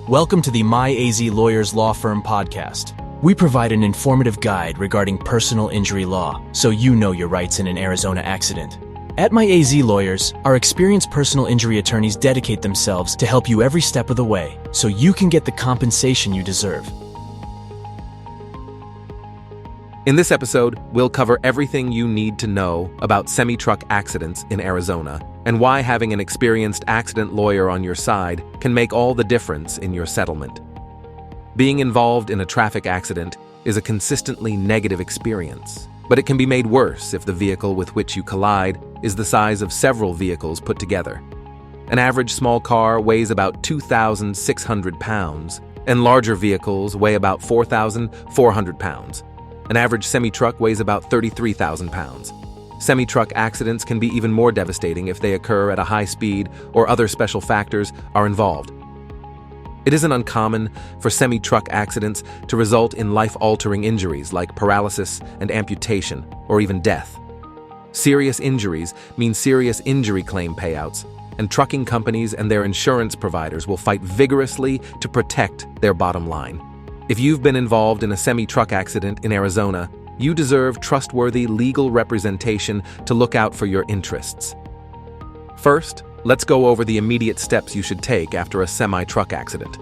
Welcome to the MyAZ Lawyers Law Firm podcast. We provide an informative guide regarding personal injury law, so you know your rights in an Arizona accident. At MyAZ Lawyers, our experienced personal injury attorneys dedicate themselves to help you every step of the way, so you can get the compensation you deserve. In this episode, we'll cover everything you need to know about semi-truck accidents in Arizona and why having an experienced accident lawyer on your side can make all the difference in your settlement. Being involved in a traffic accident is a consistently negative experience, but it can be made worse if the vehicle with which you collide is the size of several vehicles put together. An average small car weighs about 2,600 pounds, and larger vehicles weigh about 4,400 pounds. An average semi-truck weighs about 33,000 pounds. Semi-truck accidents can be even more devastating if they occur at a high speed or other special factors are involved. It isn't uncommon for semi-truck accidents to result in life-altering injuries like paralysis and amputation, or even death. Serious injuries mean serious injury claim payouts, and trucking companies and their insurance providers will fight vigorously to protect their bottom line. If you've been involved in a semi-truck accident in Arizona, you deserve trustworthy legal representation to look out for your interests. First, let's go over the immediate steps you should take after a semi-truck accident.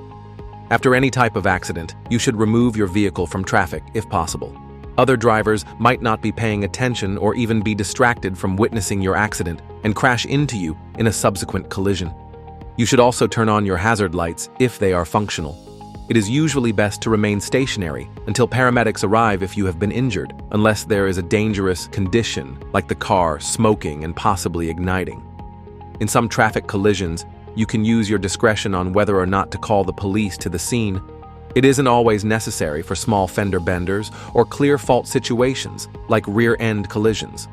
After any type of accident, you should remove your vehicle from traffic if possible. Other drivers might not be paying attention or even be distracted from witnessing your accident and crash into you in a subsequent collision. You should also turn on your hazard lights if they are functional. It is usually best to remain stationary until paramedics arrive if you have been injured, unless there is a dangerous condition like the car smoking and possibly igniting. In some traffic collisions, you can use your discretion on whether or not to call the police to the scene. It isn't always necessary for small fender benders or clear fault situations like rear-end collisions.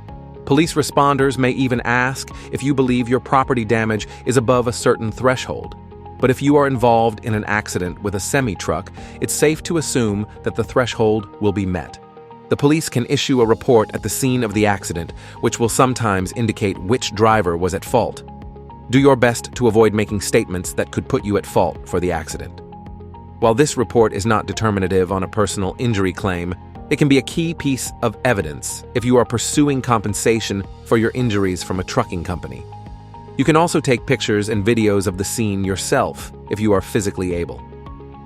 Police responders may even ask if you believe your property damage is above a certain threshold. But if you are involved in an accident with a semi-truck, it's safe to assume that the threshold will be met. The police can issue a report at the scene of the accident, which will sometimes indicate which driver was at fault. Do your best to avoid making statements that could put you at fault for the accident. While this report is not determinative on a personal injury claim, it can be a key piece of evidence if you are pursuing compensation for your injuries from a trucking company. You can also take pictures and videos of the scene yourself if you are physically able.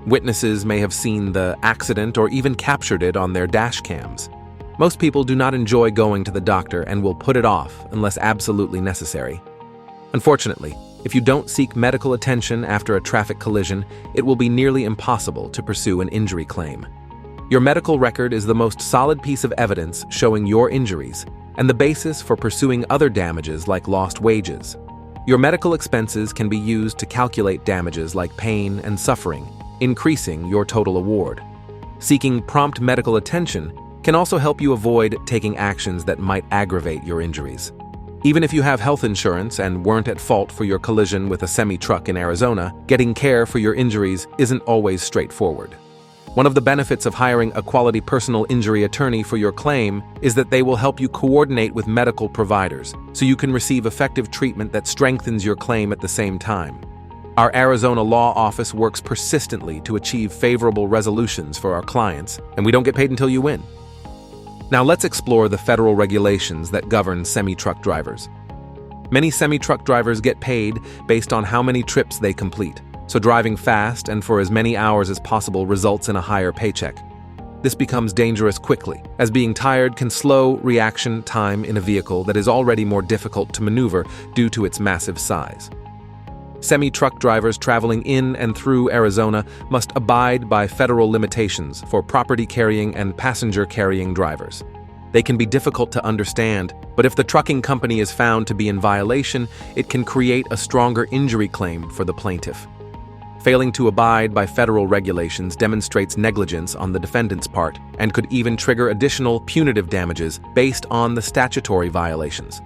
Witnesses may have seen the accident or even captured it on their dash cams. Most people do not enjoy going to the doctor and will put it off unless absolutely necessary. Unfortunately, if you don't seek medical attention after a traffic collision, it will be nearly impossible to pursue an injury claim. Your medical record is the most solid piece of evidence showing your injuries and the basis for pursuing other damages like lost wages. Your medical expenses can be used to calculate damages like pain and suffering, increasing your total award. Seeking prompt medical attention can also help you avoid taking actions that might aggravate your injuries. Even if you have health insurance and weren't at fault for your collision with a semi-truck in Arizona, getting care for your injuries isn't always straightforward. One of the benefits of hiring a quality personal injury attorney for your claim is that they will help you coordinate with medical providers so you can receive effective treatment that strengthens your claim at the same time. Our Arizona law office works persistently to achieve favorable resolutions for our clients, and we don't get paid until you win. Now let's explore the federal regulations that govern semi-truck drivers. Many semi-truck drivers get paid based on how many trips they complete. So driving fast and for as many hours as possible results in a higher paycheck. This becomes dangerous quickly, as being tired can slow reaction time in a vehicle that is already more difficult to maneuver due to its massive size. Semi-truck drivers traveling in and through Arizona must abide by federal limitations for property-carrying and passenger-carrying drivers. They can be difficult to understand, but if the trucking company is found to be in violation, it can create a stronger injury claim for the plaintiff. Failing to abide by federal regulations demonstrates negligence on the defendant's part and could even trigger additional punitive damages based on the statutory violations.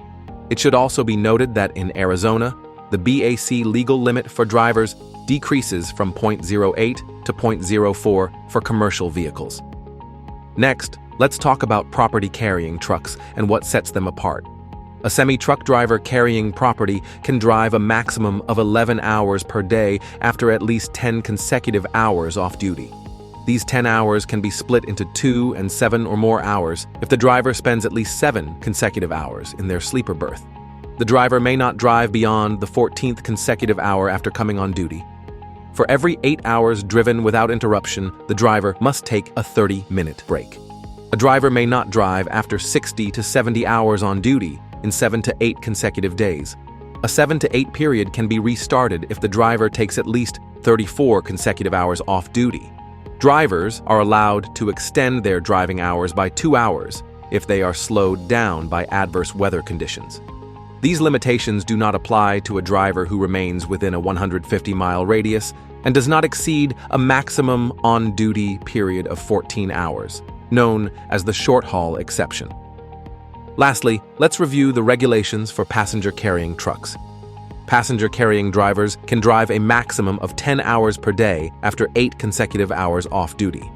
It should also be noted that in Arizona, the BAC legal limit for drivers decreases from 0.08 to 0.04 for commercial vehicles. Next, let's talk about property-carrying trucks and what sets them apart. A semi-truck driver carrying property can drive a maximum of 11 hours per day after at least 10 consecutive hours off duty. These 10 hours can be split into 2 and 7 or more hours if the driver spends at least 7 consecutive hours in their sleeper berth. The driver may not drive beyond the 14th consecutive hour after coming on duty. For every 8 hours driven without interruption, the driver must take a 30-minute break. A driver may not drive after 60 to 70 hours on duty in 7 to 8 consecutive days. A 7 to 8 period can be restarted if the driver takes at least 34 consecutive hours off duty. Drivers are allowed to extend their driving hours by 2 hours if they are slowed down by adverse weather conditions. These limitations do not apply to a driver who remains within a 150-mile radius and does not exceed a maximum on-duty period of 14 hours, known as the short-haul exception. Lastly, let's review the regulations for passenger-carrying trucks. Passenger-carrying drivers can drive a maximum of 10 hours per day after 8 consecutive hours off duty.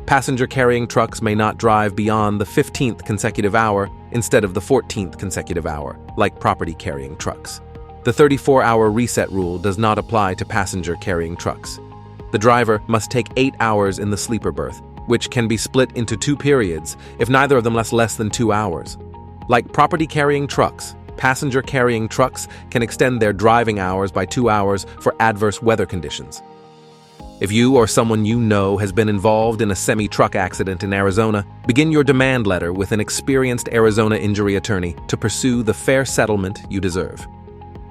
Passenger-carrying trucks may not drive beyond the 15th consecutive hour instead of the 14th consecutive hour, like property-carrying trucks. The 34-hour reset rule does not apply to passenger-carrying trucks. The driver must take 8 hours in the sleeper berth, which can be split into 2 periods if neither of them lasts less than 2 hours. Like property-carrying trucks, passenger-carrying trucks can extend their driving hours by 2 hours for adverse weather conditions. If you or someone you know has been involved in a semi-truck accident in Arizona, begin your demand letter with an experienced Arizona injury attorney to pursue the fair settlement you deserve.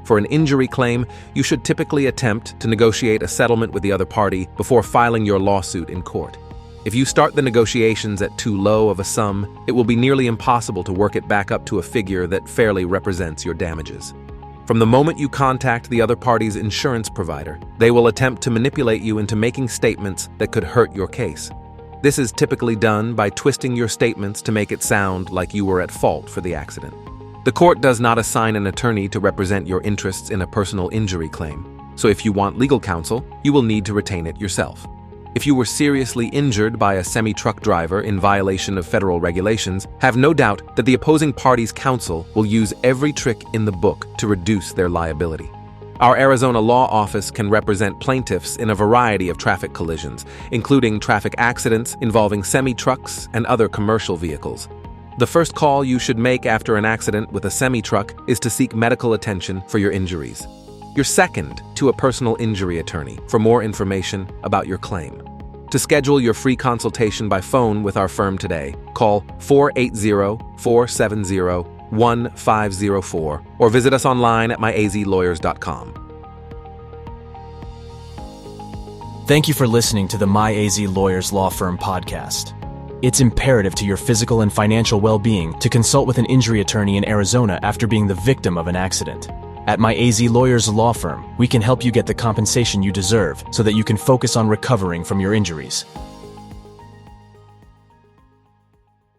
For an injury claim, you should typically attempt to negotiate a settlement with the other party before filing your lawsuit in court. If you start the negotiations at too low of a sum, it will be nearly impossible to work it back up to a figure that fairly represents your damages. From the moment you contact the other party's insurance provider, they will attempt to manipulate you into making statements that could hurt your case. This is typically done by twisting your statements to make it sound like you were at fault for the accident. The court does not assign an attorney to represent your interests in a personal injury claim, so if you want legal counsel, you will need to retain it yourself. If you were seriously injured by a semi-truck driver in violation of federal regulations, have no doubt that the opposing party's counsel will use every trick in the book to reduce their liability. Our Arizona Law Office can represent plaintiffs in a variety of traffic collisions, including traffic accidents involving semi-trucks and other commercial vehicles. The first call you should make after an accident with a semi-truck is to seek medical attention for your injuries. You're second to a personal injury attorney for more information about your claim. To schedule your free consultation by phone with our firm today, call 480-470-1504 or visit us online at myazlawyers.com. Thank you for listening to the My AZ Lawyers Law Firm podcast. It's imperative to your physical and financial well-being to consult with an injury attorney in Arizona after being the victim of an accident. At My AZ Lawyers Law Firm, we can help you get the compensation you deserve so that you can focus on recovering from your injuries.